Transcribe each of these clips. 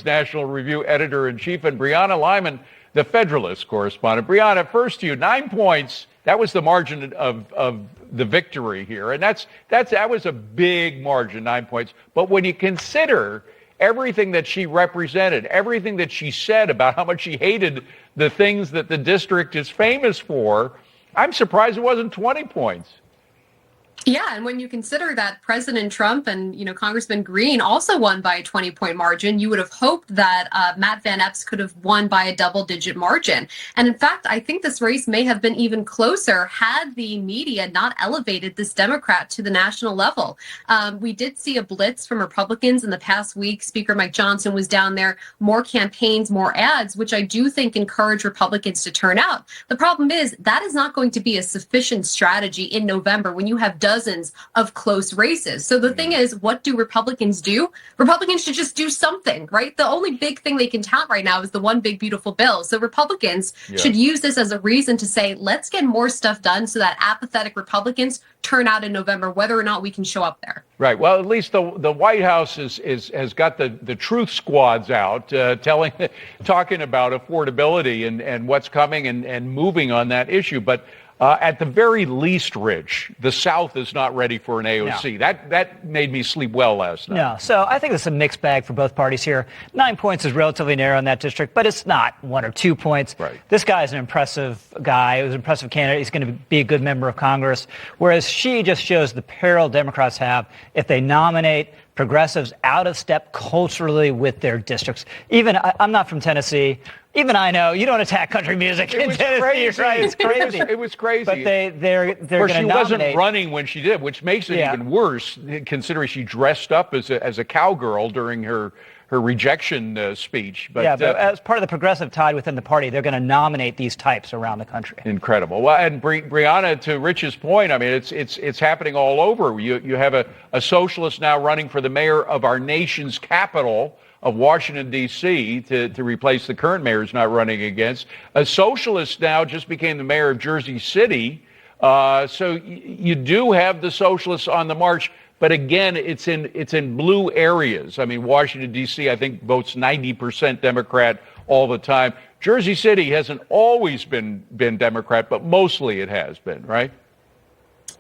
National Review editor-in-chief, and Brianna Lyman, the Federalist correspondent. Brianna, first to you, 9 points. That was the margin of the victory here, and that was a big margin, 9 points. But when you consider everything that she represented, everything that she said about how much she hated the things that the district is famous for, I'm surprised it wasn't 20 points. Yeah, and when you consider that President Trump and, Congressman Green also won by a 20-point margin, you would have hoped that Matt Van Epps could have won by a double-digit margin. And in fact, I think this race may have been even closer had the media not elevated this Democrat to the national level. We did see a blitz from Republicans in the past week. Speaker Mike Johnson was down there, more campaigns, more ads, which I do think encourage Republicans to turn out. The problem is that is not going to be a sufficient strategy in November when you have dozens of close races. So the thing is, what do Republicans do? Republicans should just do something, right? The only big thing they can tout right now is the one big beautiful bill. So Republicans should use this as a reason to say, let's get more stuff done so that apathetic Republicans turn out in November, whether or not we can show up there. Right. Well, at least the White House has got the truth squads out talking about affordability and what's coming and moving on that issue. But at the very least, Rich, the South is not ready for an AOC. No. That made me sleep well last night. No. So I think it's a mixed bag for both parties here. 9 points is relatively narrow in that district, but it's not 1 or 2 points. Right. This guy is an impressive guy. He was an impressive candidate. He's going to be a good member of Congress, whereas she just shows the peril Democrats have if they nominate progressives out of step culturally with their districts. Even I'm not from Tennessee. Even I know you don't attack country music in Tennessee, crazy. Right? It's crazy. It was crazy. But they're going to nominate. She wasn't running when she did, which makes it even worse, considering she dressed up as a cowgirl during her rejection speech. But as part of the progressive tide within the party, they're going to nominate these types around the country. Incredible. Well, and Brianna, to Rich's point, I mean, it's happening all over. You have a socialist now running for the mayor of our nation's capital of Washington, D.C., to replace the current mayor who's not running against. A socialist now just became the mayor of Jersey City. So you do have the socialists on the march. But again, it's in blue areas. I mean, Washington, D.C., I think votes 90% Democrat all the time. Jersey City hasn't always been Democrat, but mostly it has been, right?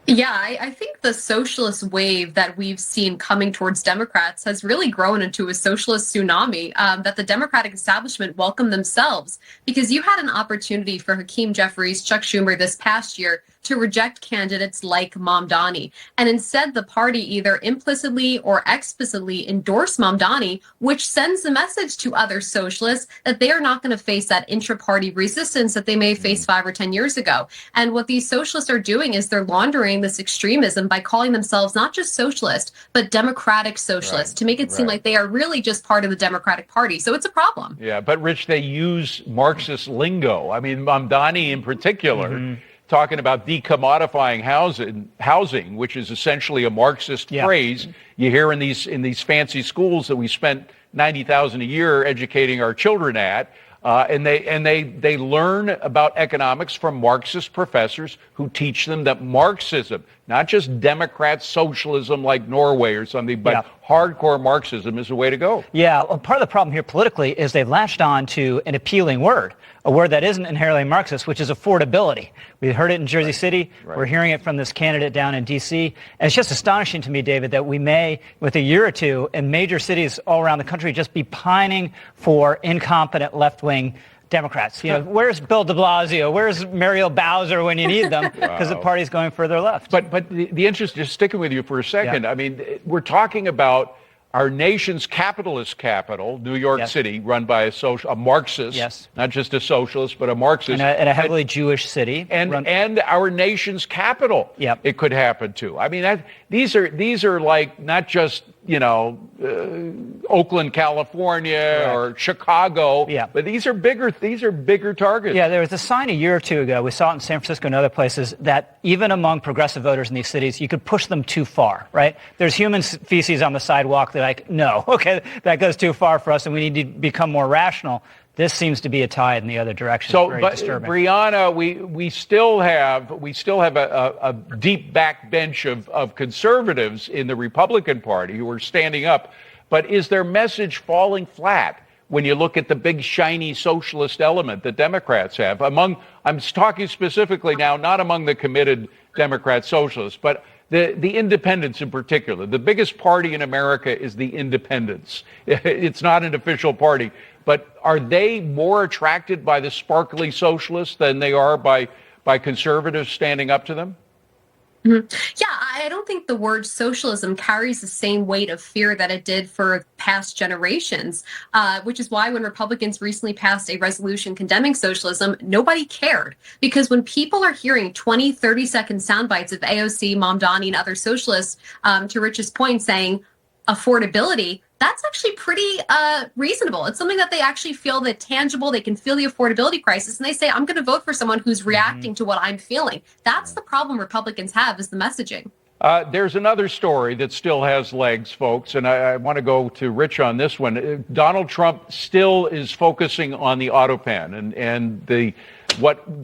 Yeah, I think the socialist wave that we've seen coming towards Democrats has really grown into a socialist tsunami that the Democratic establishment welcomed themselves, because you had an opportunity for Hakeem Jeffries, Chuck Schumer this past year to reject candidates like Mamdani. And instead, the party either implicitly or explicitly endorsed Mamdani, which sends the message to other socialists that they are not going to face that intra-party resistance that they may have faced 5 or 10 years ago. And what these socialists are doing is they're laundering this extremism by calling themselves not just socialist, but democratic socialists, to make it seem like they are really just part of the Democratic Party. So it's a problem. Yeah, but Rich, they use Marxist lingo. I mean, Mamdani in particular, talking about decommodifying housing, which is essentially a Marxist phrase you hear in these fancy schools that we spent $90,000 a year educating our children at. And they learn about economics from Marxist professors who teach them that Marxism, not just Democrat socialism like Norway or something, but hardcore Marxism is the way to go. Yeah, well, part of the problem here politically is they've latched on to an appealing word, a word that isn't inherently Marxist, which is affordability. We heard it in Jersey City. We're hearing it from this candidate down in D.C. And it's just astonishing to me, David, that we may, with a year or two, in major cities all around the country, just be pining for incompetent left-wing Democrats. Where's Bill de Blasio? Where's Muriel Bowser when you need them? Because the party's going further left. But the interest, just sticking with you for a second, I mean, we're talking about our nation's capitalist capital, New York City, run by a Marxist, not just a socialist, but a Marxist. And a heavily Jewish city. And our nation's capital, it could happen to. I mean, these are like not just, Oakland, California or Chicago, but these are bigger targets. Yeah, there was a sign a year or two ago, we saw it in San Francisco and other places, that even among progressive voters in these cities, you could push them too far, right? There's human feces on the sidewalk. They're like, no, okay, that goes too far for us, and we need to become more rational. This seems to be a tide in the other direction. So, very but disturbing. Brianna, we still have a deep backbench of conservatives in the Republican Party who are standing up. But is their message falling flat when you look at the big, shiny socialist element that Democrats have? I'm talking specifically now, not among the committed Democrat socialists, but the independents in particular. The biggest party in America is the independents. It's not an official party. But are they more attracted by the sparkly socialists than they are by conservatives standing up to them? Mm-hmm. Yeah, I don't think the word socialism carries the same weight of fear that it did for past generations, which is why when Republicans recently passed a resolution condemning socialism, nobody cared. Because when people are hearing 20, 30-second sound bites of AOC, Mamdani, and other socialists, to Rich's point, saying affordability, that's actually pretty reasonable. It's something that they actually feel that tangible. They can feel the affordability crisis, and they say, I'm going to vote for someone who's reacting to what I'm feeling. That's the problem Republicans have, is the messaging. There's another story that still has legs, folks, and I want to go to Rich on this one. Donald Trump still is focusing on the auto pen, and the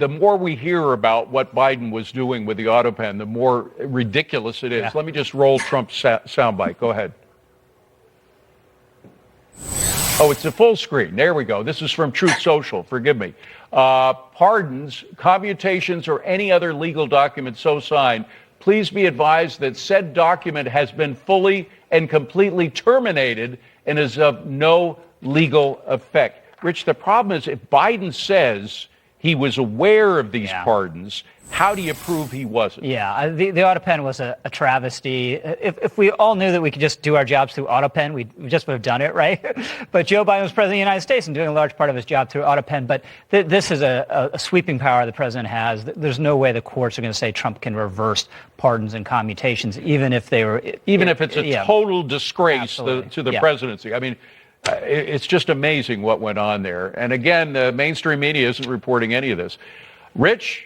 more we hear about what Biden was doing with the auto pen, the more ridiculous it is. Yeah. Let me just roll Trump's soundbite. Go ahead. Oh, it's a full screen. There we go. This is from Truth Social. Forgive me. Pardons, commutations, or any other legal document so signed, please be advised that said document has been fully and completely terminated and is of no legal effect. Rich, the problem is if Biden says he was aware of these pardons, how do you prove he wasn't? Yeah, the auto pen was a travesty. If we all knew that we could just do our jobs through auto pen, we just would have done it, right? But Joe Biden was president of the United States and doing a large part of his job through auto pen. But this is a sweeping power the president has. There's no way the courts are going to say Trump can reverse pardons and commutations, even if it's a total disgrace to the presidency. I mean, it's just amazing what went on there. And again, the mainstream media isn't reporting any of this. Rich,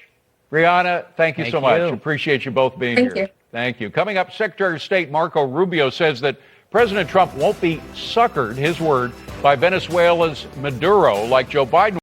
Brianna, thank you so much. Appreciate you both being here. Thank you. Coming up, Secretary of State Marco Rubio says that President Trump won't be suckered, his word, by Venezuela's Maduro like Joe Biden